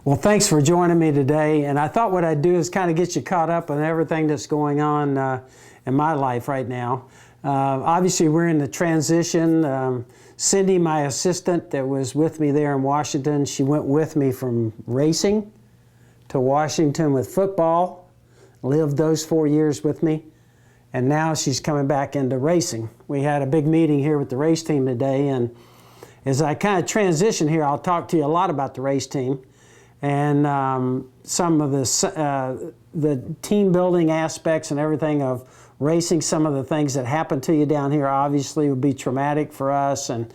Well, thanks for joining me today. And I thought what I'd do is kind of get you caught up on everything that's going on in my life right now. Obviously, we're in the transition. Cindy, my assistant that was with me there in Washington, she went with me from racing to Washington with football, lived those 4 years with me, and now she's coming back into racing. We had a big meeting here with the race team today, and as I kind of transition here, I'll talk to you a lot about the race team and some of the team building aspects and everything of racing. Some of the things that happen to you down here obviously would be traumatic for us, and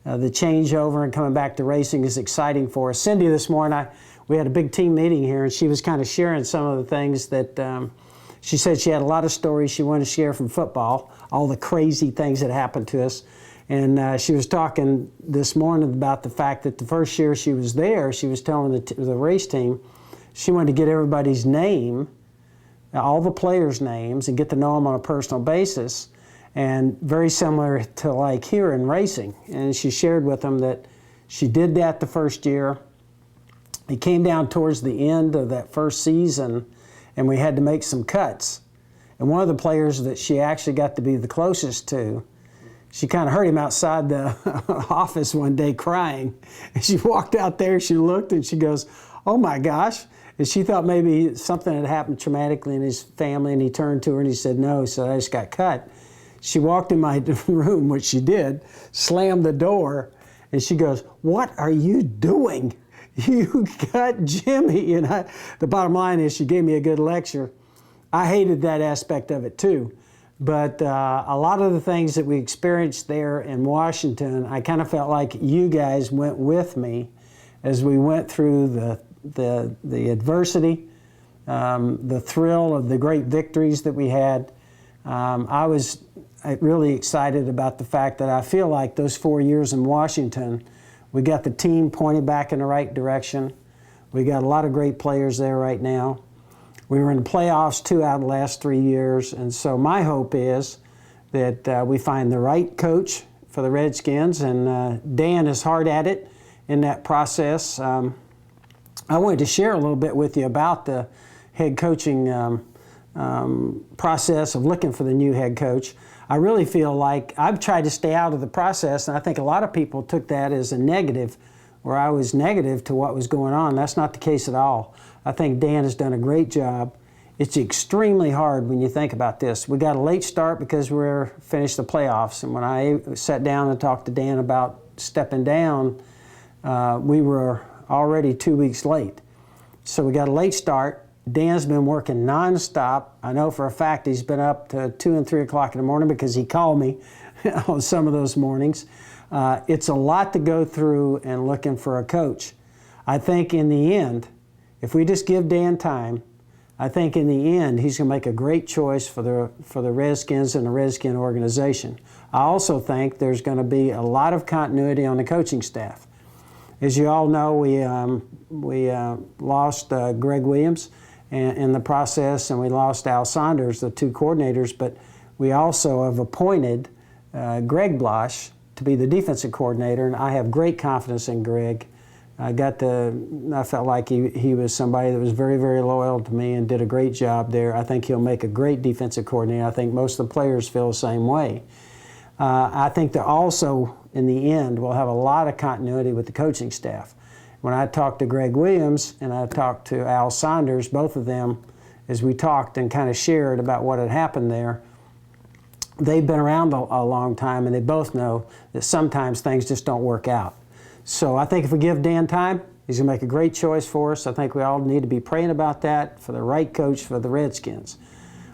the changeover and coming back to racing is exciting for us. Cindy, this morning, we had a big team meeting here, and she was kind of sharing some of the things that she said she had a lot of stories she wanted to share from football, all the crazy things that happened to us. And she was talking this morning about the fact that the first year she was there, she was telling the race team she wanted to get everybody's name, all the players' names, and get to know them on a personal basis, and very similar to like here in racing. And she shared with them that she did that the first year. It came down towards the end of that first season, and we had to make some cuts. And one of the players that she actually got to be the closest to, she kind of heard him outside the office one day crying. And she walked out there, she looked, and she goes, "Oh my gosh." And she thought maybe something had happened traumatically in his family, and he turned to her and he said, "No," so I just got cut. She walked in my room, which she did, slammed the door, and she goes, "What are you doing? You cut Jimmy." And the bottom line is she gave me a good lecture. I hated that aspect of it too. But a lot of the things that we experienced there in Washington, I kind of felt like you guys went with me as we went through the adversity, the thrill of the great victories that we had. I was really excited about the fact that I feel like those 4 years in Washington, we got the team pointed back in the right direction. We got a lot of great players there right now. We were in the playoffs 2 out of the last 3 years, and so my hope is that we find the right coach for the Redskins, and Dan is hard at it in that process. I wanted to share a little bit with you about the head coaching process of looking for the new head coach. I really feel like I've tried to stay out of the process, and I think a lot of people took that as a negative, where I was negative to what was going on. That's not the case at all. I think Dan has done a great job. It's extremely hard when you think about this. We got a late start because we're finished the playoffs, and when I sat down and talked to Dan about stepping down, we were already 2 weeks late. So we got a late start. Dan's been working nonstop. I know for a fact he's been up to 2 and 3 o'clock in the morning because he called me on some of those mornings. It's a lot to go through and looking for a coach. I think in the end, if we just give Dan time, I think in the end he's going to make a great choice for the Redskins and the Redskin organization. I also think there's going to be a lot of continuity on the coaching staff. As you all know, we lost Greg Williams in the process, and we lost Al Saunders, the two coordinators, but we also have appointed Greg Blosh to be the defensive coordinator, and I have great confidence in Greg. I felt like he was somebody that was very, very loyal to me and did a great job there. I think he'll make a great defensive coordinator. I think most of the players feel the same way. I think that also, in the end, we'll have a lot of continuity with the coaching staff. When I talked to Greg Williams and I talked to Al Saunders, both of them, as we talked and kind of shared about what had happened there, they've been around a long time, and they both know that sometimes things just don't work out. So I think if we give Dan time, he's going to make a great choice for us. I think we all need to be praying about that for the right coach for the Redskins.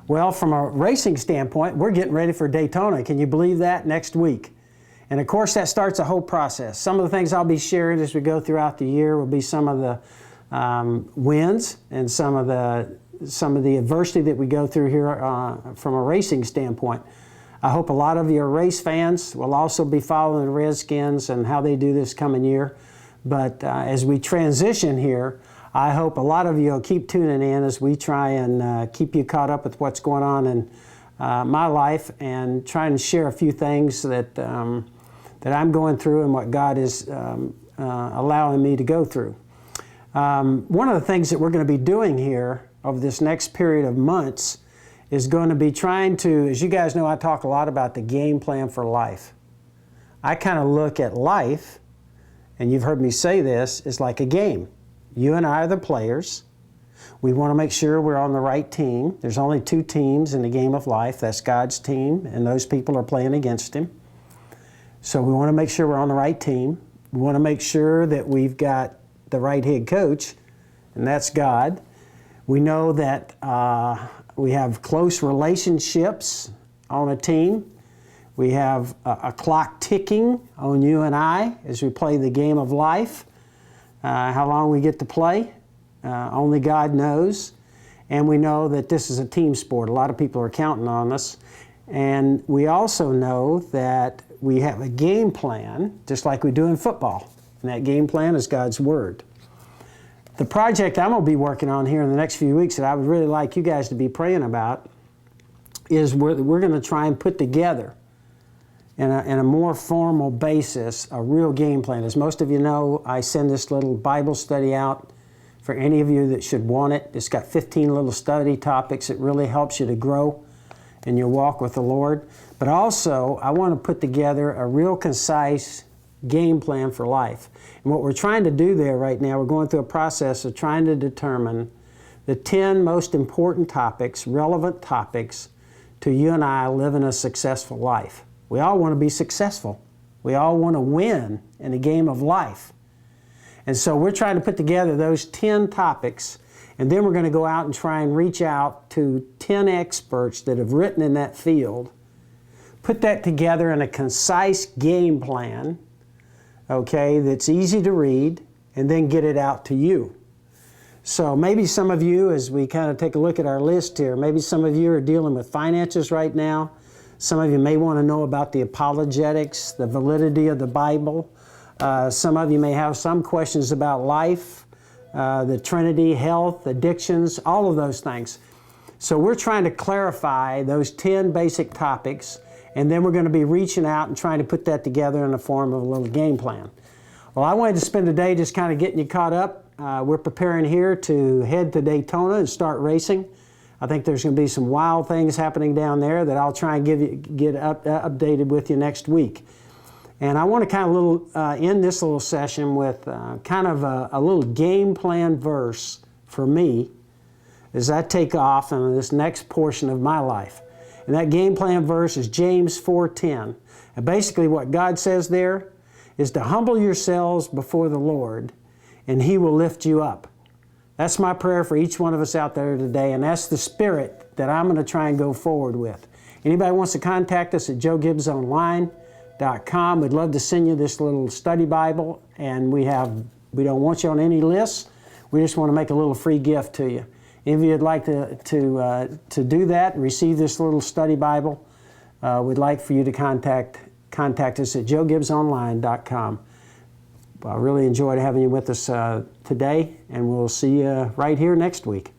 Well, from a racing standpoint, we're getting ready for Daytona. Can you believe that? Next week. And of course, that starts a whole process. Some of the things I'll be sharing as we go throughout the year will be some of the wins and some of the adversity that we go through here from a racing standpoint. I hope a lot of your race fans will also be following the Redskins and how they do this coming year. But as we transition here, I hope a lot of you will keep tuning in as we try and keep you caught up with what's going on in my life, and try and share a few things that I'm going through and what God is allowing me to go through. One of the things that we're going to be doing here over this next period of months is going to be trying to, as you guys know, I talk a lot about the game plan for life. I kind of look at life, and you've heard me say this, is like a game. You and I are the players. We want to make sure we're on the right team. There's only two teams in the game of life. That's God's team, and those people are playing against Him. So we want to make sure we're on the right team. We want to make sure that we've got the right head coach, and that's God. We know that we have close relationships on a team. We have a clock ticking on you and I as we play the game of life. How long we get to play, only God knows. And we know that this is a team sport. A lot of people are counting on us. And we also know that we have a game plan, just like we do in football. And that game plan is God's Word. The project I'm going to be working on here in the next few weeks that I would really like you guys to be praying about is we're going to try and put together in a more formal basis a real game plan. As most of you know, I send this little Bible study out for any of you that should want it. It's got 15 little study topics. It really helps you to grow in your walk with the Lord. But also, I want to put together a real concise game plan for life. And what we're trying to do there right now, we're going through a process of trying to determine the 10 most important topics, relevant topics, to you and I living a successful life. We all want to be successful. We all want to win in the game of life. And so we're trying to put together those 10 topics, and then we're going to go out and try and reach out to 10 experts that have written in that field, put that together in a concise game plan, okay, that's easy to read, and then get it out to you. So maybe some of you, as we kind of take a look at our list here, maybe some of you are dealing with finances right now. Some of you may want to know about the apologetics, the validity of the Bible. Some of you may have some questions about life, the Trinity, health, addictions, all of those things. So we're trying to clarify those 10 basic topics, and then we're going to be reaching out and trying to put that together in the form of a little game plan. Well, I wanted to spend the day just kind of getting you caught up. We're preparing here to head to Daytona and start racing. I think there's going to be some wild things happening down there that I'll try and get updated with you next week. And I want to kind of end this little session with kind of a little game plan verse for me as I take off in this next portion of my life. And that game plan verse is James 4:10. And basically what God says there is to humble yourselves before the Lord, and He will lift you up. That's my prayer for each one of us out there today, and that's the spirit that I'm going to try and go forward with. Anybody wants to contact us at joegibbsonline.com. We'd love to send you this little study Bible, and we don't want you on any lists. We just want to make a little free gift to you. If you'd like to do that and receive this little study Bible, we'd like for you to contact us at joegibbsonline.com. I really enjoyed having you with us today, and we'll see you right here next week.